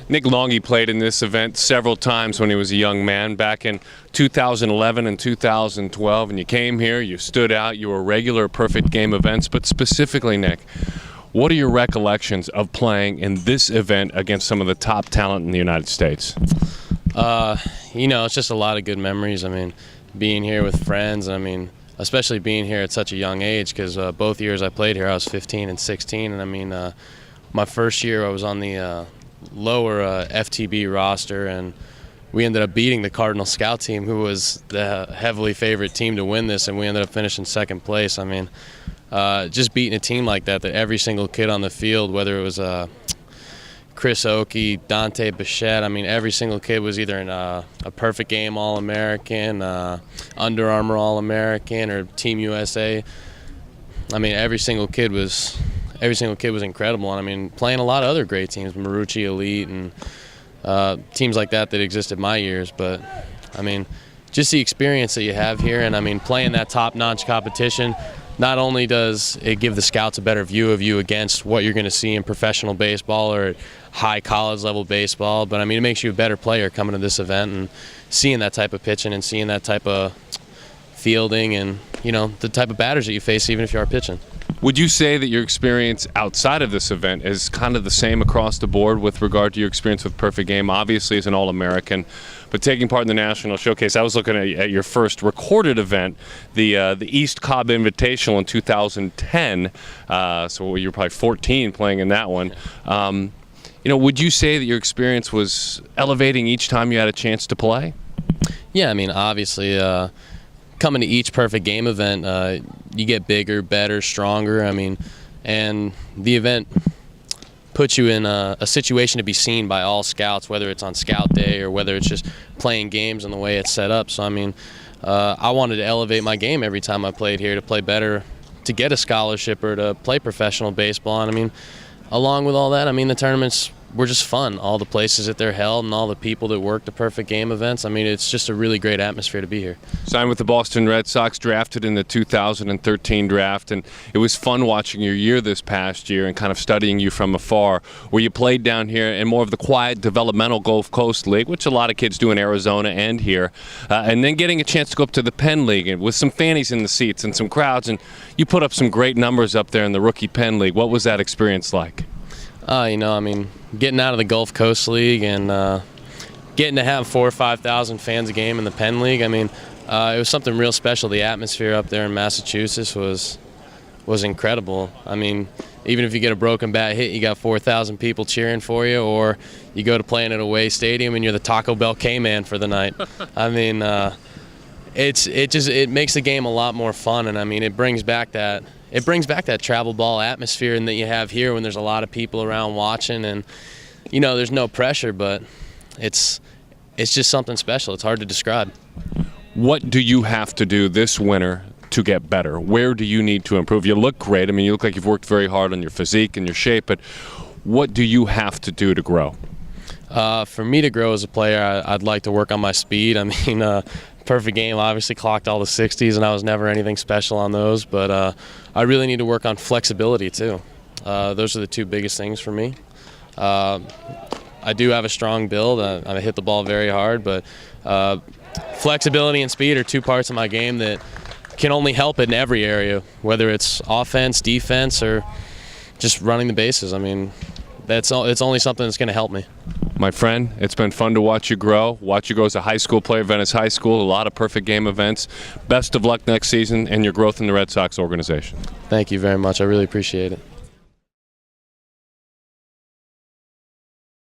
Nick Longhi played in this event several times when he was a young man, back in 2011 and 2012, and you came here, you stood out, you were regular perfect game events, but specifically, Nick, what are your recollections of playing in this event against some of the top talent in the United States? It's just a lot of good memories. I mean, being here with friends, especially being here at such a young age, because both years I played here, I was 15 and 16, and my first year I was on the lower FTB roster, and we ended up beating the Cardinal Scout team, who was the heavily favorite team to win this, and we ended up finishing second place. Just beating a team like that every single kid on the field, whether it was Chris Oakey, Dante Bichette, every single kid was either in a perfect game All-American, Under Armour All-American, or Team USA. Every single kid was incredible. And playing a lot of other great teams, Marucci Elite and teams like that existed my years. But just the experience that you have here, and playing that top-notch competition. Not only does it give the scouts a better view of you against what you're going to see in professional baseball or high college level baseball, but it makes you a better player coming to this event and seeing that type of pitching and seeing that type of fielding and the type of batters that you face even if you are pitching. Would you say that your experience outside of this event is kind of the same across the board with regard to your experience with Perfect Game? Obviously as an All-American, but taking part in the National Showcase, I was looking at your first recorded event, the East Cobb Invitational in 2010, so you were probably 14 playing in that one. Would you say that your experience was elevating each time you had a chance to play? Yeah, obviously coming to each Perfect Game event, you get bigger, better, stronger. And the event puts you in a situation to be seen by all scouts, whether it's on Scout Day or whether it's just playing games and the way it's set up. So, I wanted to elevate my game every time I played here, to play better, to get a scholarship or to play professional baseball. And along with all that, the tournaments were just fun. All the places that they're held and all the people that work the Perfect Game events. It's just a really great atmosphere to be here. Signed with the Boston Red Sox, drafted in the 2013 draft, and it was fun watching your year this past year and kind of studying you from afar, where you played down here in more of the quiet developmental Gulf Coast League, which a lot of kids do in Arizona and here, and then getting a chance to go up to the Penn League and with some fannies in the seats and some crowds, and you put up some great numbers up there in the rookie Penn League. What was that experience like? Getting out of the Gulf Coast League and getting to have 4,000 or 5,000 fans a game in the Penn League, it was something real special. The atmosphere up there in Massachusetts was incredible. Even if you get a broken bat hit, you got 4,000 people cheering for you, or you go to play in an away stadium and you're the Taco Bell K-Man for the night. It makes the game a lot more fun, and it brings back that travel ball atmosphere and that you have here when there's a lot of people around watching, and there's no pressure, but it's just something special. It's hard to describe. What do you have to do this winter to get better? Where do you need to improve? You look great. You look like you've worked very hard on your physique and your shape, but what do you have to do to grow? For me to grow as a player, I'd like to work on my speed. Perfect Game obviously clocked all the 60s, and I was never anything special on those, but I really need to work on flexibility too. Those are the two biggest things for me. I do have a strong build. I hit the ball very hard, but flexibility and speed are two parts of my game that can only help in every area, whether it's offense, defense, or just running the bases. It's only something that's going to help me. My friend, it's been fun to watch you grow as a high school player, Venice High School, a lot of Perfect Game events. Best of luck next season and your growth in the Red Sox organization. Thank you very much. I really appreciate it.